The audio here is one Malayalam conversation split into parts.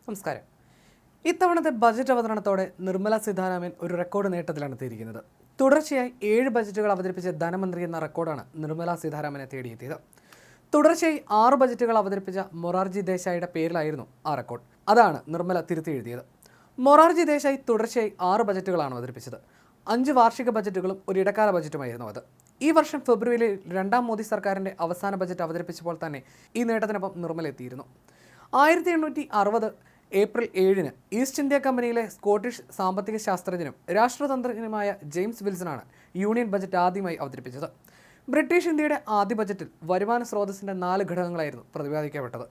നമസ്കാരം. ഇത്തവണത്തെ ബജറ്റ് അവതരണത്തോടെ നിർമ്മല സീതാരാമൻ ഒരു റെക്കോർഡ് നേട്ടത്തിലാണ് എത്തിയിരിക്കുന്നത്. തുടർച്ചയായി 7 ബജറ്റുകൾ അവതരിപ്പിച്ച ധനമന്ത്രി എന്ന റെക്കോർഡാണ് നിർമ്മല സീതാരാമനെ തേടിയെത്തിയത്. തുടർച്ചയായി 6 ബജറ്റുകൾ അവതരിപ്പിച്ച മൊറാർജി ദേശായിയുടെ പേരിലായിരുന്നു ആ റെക്കോർഡ്. അതാണ് നിർമ്മല തിരുത്തി എഴുതിയത്. മൊറാർജി ദേശായി തുടർച്ചയായി 6 ബജറ്റുകളാണ് അവതരിപ്പിച്ചത്. 5 വാർഷിക ബജറ്റുകളും ഒരു ഇടക്കാല ബജറ്റുമായിരുന്നു അത്. ഈ വർഷം ഫെബ്രുവരിയിൽ 2ാം മോദി സർക്കാരിൻ്റെ അവസാന ബജറ്റ് അവതരിപ്പിച്ചപ്പോൾ തന്നെ ഈ നേട്ടത്തിനൊപ്പം നിർമ്മല എത്തിയിരുന്നു. 1860 ഏപ്രിൽ 7-ന് ഈസ്റ്റ് ഇന്ത്യ കമ്പനിയിലെ സ്കോട്ടിഷ് സാമ്പത്തിക ശാസ്ത്രജ്ഞനും രാഷ്ട്രതന്ത്രജ്ഞനുമായ ജെയിംസ് വിൽസണാണ് യൂണിയൻ ബജറ്റ് ആദ്യമായി അവതരിപ്പിച്ചത്. ബ്രിട്ടീഷ് ഇന്ത്യയുടെ ആദ്യ ബജറ്റിൽ വരുമാന സ്രോതസ്സിൻ്റെ 4 ഘടകങ്ങളായിരുന്നു പ്രതിപാദിക്കപ്പെട്ടത്.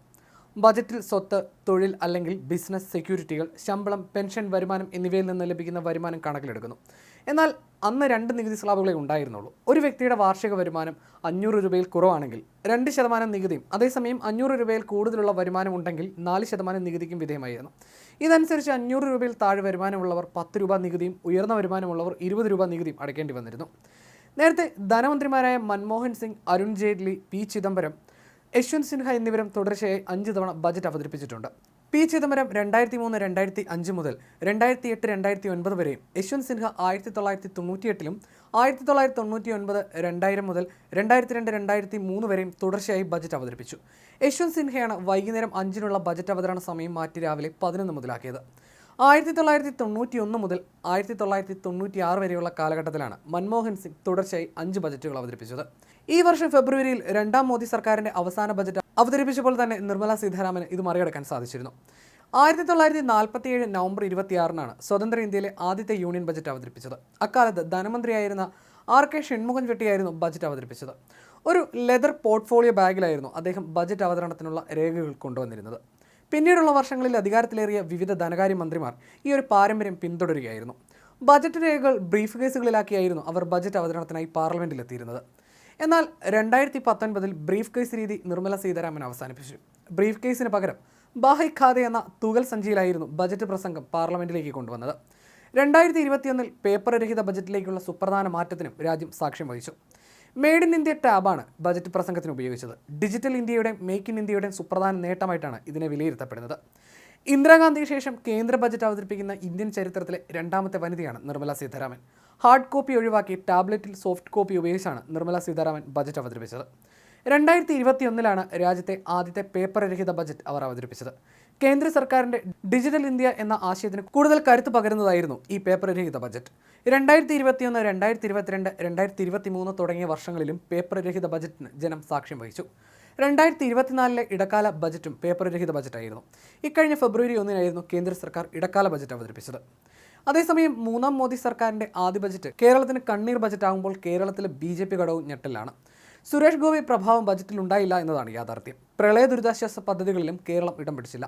ബജറ്റിൽ സ്വത്ത്, തൊഴിൽ അല്ലെങ്കിൽ ബിസിനസ് സെക്യൂരിറ്റികൾ, ശമ്പളം, പെൻഷൻ വരുമാനം എന്നിവയിൽ നിന്ന് ലഭിക്കുന്ന വരുമാനം കണക്കിലെടുക്കുന്നു. എന്നാൽ അന്ന് 2 നികുതി സ്ലാബുകളെ ഉണ്ടായിരുന്നുള്ളൂ. ഒരു വ്യക്തിയുടെ വാർഷിക വരുമാനം 500 രൂപയിൽ കുറവാണെങ്കിൽ 2% നികുതിയും, അതേസമയം 500 രൂപയിൽ കൂടുതലുള്ള വരുമാനം ഉണ്ടെങ്കിൽ 4% നികുതിക്കും വിധേയമായിരുന്നു. ഇതനുസരിച്ച് 500 രൂപയിൽ താഴെ വരുമാനമുള്ളവർ 10 രൂപ നികുതിയും ഉയർന്ന വരുമാനമുള്ളവർ 20 രൂപ നികുതിയും അടയ്ക്കേണ്ടി വന്നിരുന്നു. നേരത്തെ ധനമന്ത്രിമാരായ മൻമോഹൻ സിംഗ്, അരുൺ ജെയ്റ്റ്ലി, പി ചിദംബരം, യശ്വന്ത് സിൻഹ എന്നിവരും തുടർച്ചയായി 5 തവണ ബജറ്റ് അവതരിപ്പിച്ചിട്ടുണ്ട്. പി ചിദംബരം 2003, 2005 മുതൽ 2008, 2009 വരെയും, യശ്വന്ത് സിൻഹ 1998-ലും 1999, 2000 മുതൽ 2002, 2003 വരെയും തുടർച്ചയായി ബജറ്റ് അവതരിപ്പിച്ചു. യശ്വന്ത് സിൻഹയാണ് വൈകുന്നേരം 5-നുള്ള ബജറ്റ് അവതരണ സമയം മാറ്റി രാവിലെ 11 മുതലാക്കിയത്. 1991 മുതൽ 1996 വരെയുള്ള കാലഘട്ടത്തിലാണ് മൻമോഹൻ സിംഗ് തുടർച്ചയായി 5 ബജറ്റുകൾ അവതരിപ്പിച്ചത്. ഈ വർഷം ഫെബ്രുവരിയിൽ 2ാം മോദി സർക്കാരിൻ്റെ അവസാന ബജറ്റ് അവതരിപ്പിച്ചപ്പോൾ തന്നെ നിർമ്മല സീതാരാമന് ഇത് മറികടക്കാൻ സാധിച്ചിരുന്നു. 1947 നവംബർ 26-നാണ് സ്വതന്ത്ര ഇന്ത്യയിലെ ആദ്യത്തെ യൂണിയൻ ബജറ്റ് അവതരിപ്പിച്ചത്. അക്കാലത്ത് ധനമന്ത്രിയായിരുന്ന RK ഷൺമുഖൻ ചെട്ടിയായിരുന്നു ബജറ്റ് അവതരിപ്പിച്ചത്. ഒരു ലെതർ പോർട്ട്ഫോളിയോ ബാഗിലായിരുന്നു അദ്ദേഹം ബജറ്റ് അവതരണത്തിനുള്ള രേഖകൾ കൊണ്ടുവന്നിരുന്നത്. പിന്നീടുള്ള വർഷങ്ങളിൽ അധികാരത്തിലേറിയ വിവിധ ധനകാര്യമന്ത്രിമാർ ഈ ഒരു പാരമ്പര്യം പിന്തുടരുകയായിരുന്നു. ബജറ്റ് രേഖകൾ ബ്രീഫ് കേസുകളിലാക്കിയായിരുന്നു അവർ ബജറ്റ് അവതരണത്തിനായി പാർലമെൻറ്റിലെത്തിയിരുന്നത്. എന്നാൽ 2019-ൽ ബ്രീഫ് കേസ് രീതി നിർമ്മല സീതാരാമൻ അവസാനിപ്പിച്ചു. ബ്രീഫ് കേസിന് പകരം ബാഹ്യ ഖാതെ എന്ന തുകൽ സഞ്ചിയിലായിരുന്നു ബജറ്റ് പ്രസംഗം പാർലമെൻറ്റിലേക്ക് കൊണ്ടുവന്നത്. 2021-ൽ പേപ്പർ രഹിത ബജറ്റിലേക്കുള്ള സുപ്രധാന മാറ്റത്തിനും രാജ്യം സാക്ഷ്യം വഹിച്ചു. മെയ്ഡ് ഇൻ ഇന്ത്യ ടാബാണ് ബജറ്റ് പ്രസംഗത്തിന് ഉപയോഗിച്ചത്. ഡിജിറ്റൽ ഇന്ത്യയുടെയും മേക്ക് ഇൻ ഇന്ത്യയുടെയും സുപ്രധാന നേട്ടമായിട്ടാണ് ഇതിനെ വിലയിരുത്തപ്പെടുന്നത്. ഇന്ദിരാഗാന്ധിക്ക് ശേഷം കേന്ദ്ര ബജറ്റ് അവതരിപ്പിക്കുന്ന ഇന്ത്യൻ ചരിത്രത്തിലെ 2ാമത്തെ വനിതയാണ് നിർമ്മല സീതാരാമൻ. ഹാർഡ് കോപ്പി ഒഴിവാക്കി ടാബ്ലറ്റിൽ സോഫ്റ്റ് കോപ്പി ഉപയോഗിച്ചാണ് നിർമ്മല സീതാരാമൻ ബജറ്റ് അവതരിപ്പിച്ചത്. 2021-ലാണ് രാജ്യത്തെ ആദ്യത്തെ പേപ്പർ രഹിത ബജറ്റ് അവർ അവതരിപ്പിച്ചത്. കേന്ദ്ര സർക്കാരിൻ്റെ ഡിജിറ്റൽ ഇന്ത്യ എന്ന ആശയത്തിന് കൂടുതൽ കരുത്ത് പകരുന്നതായിരുന്നു ഈ പേപ്പർ രഹിത ബജറ്റ്. 2021, 2022, 2023 തുടങ്ങിയ വർഷങ്ങളിലും പേപ്പർ രഹിത ബജറ്റിന് ജനം സാക്ഷ്യം വഹിച്ചു. 2024-ലെ ഇടക്കാല ബജറ്റും പേപ്പർ രഹിത ബജറ്റായിരുന്നു. ഇക്കഴിഞ്ഞ ഫെബ്രുവരി 1-നായിരുന്നു കേന്ദ്ര സർക്കാർ ഇടക്കാല ബജറ്റ് അവതരിപ്പിച്ചത്. അതേസമയം 3ാം മോദി സർക്കാരിൻ്റെ ആദ്യ ബജറ്റ് കേരളത്തിന് കണ്ണീർ ബജറ്റാകുമ്പോൾ കേരളത്തിലെ BJP ഘടകവും ഞെട്ടലാണ്. സുരേഷ് ഗോപി പ്രഭാവം ബജറ്റിൽ ഉണ്ടായില്ല എന്നതാണ് യാഥാർത്ഥ്യം. പ്രളയ ദുരിതാശ്വാസ പദ്ധതികളിലും കേരളം ഇടം പിടിച്ചില്ല.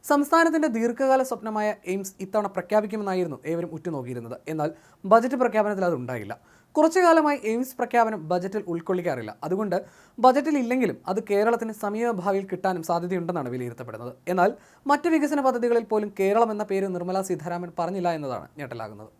സംസ്ഥാനത്തിൻ്റെ ദീർഘകാല സ്വപ്നമായ എയിംസ് ഇത്തവണ പ്രഖ്യാപിക്കുമെന്നായിരുന്നു ഏവരും ഉറ്റുനോക്കിയിരുന്നത്. എന്നാൽ ബജറ്റ് പ്രഖ്യാപനത്തിൽ അത് ഉണ്ടായില്ല. കുറച്ചു കാലമായി എയിംസ് പ്രഖ്യാപനം ബജറ്റിൽ ഉൾക്കൊള്ളിക്കാറില്ല. അതുകൊണ്ട് ബജറ്റിൽ ഇല്ലെങ്കിലും അത് കേരളത്തിന് സമീപഭാവിയിൽ കിട്ടാനും സാധ്യതയുണ്ടെന്നാണ് വിലയിരുത്തപ്പെടുന്നത്. എന്നാൽ മറ്റ് വികസന പദ്ധതികളിൽ പോലും കേരളം എന്ന പേര് നിർമ്മല സീതാരാമൻ പറഞ്ഞില്ല എന്നതാണ് ഞെട്ടലാകുന്നത്.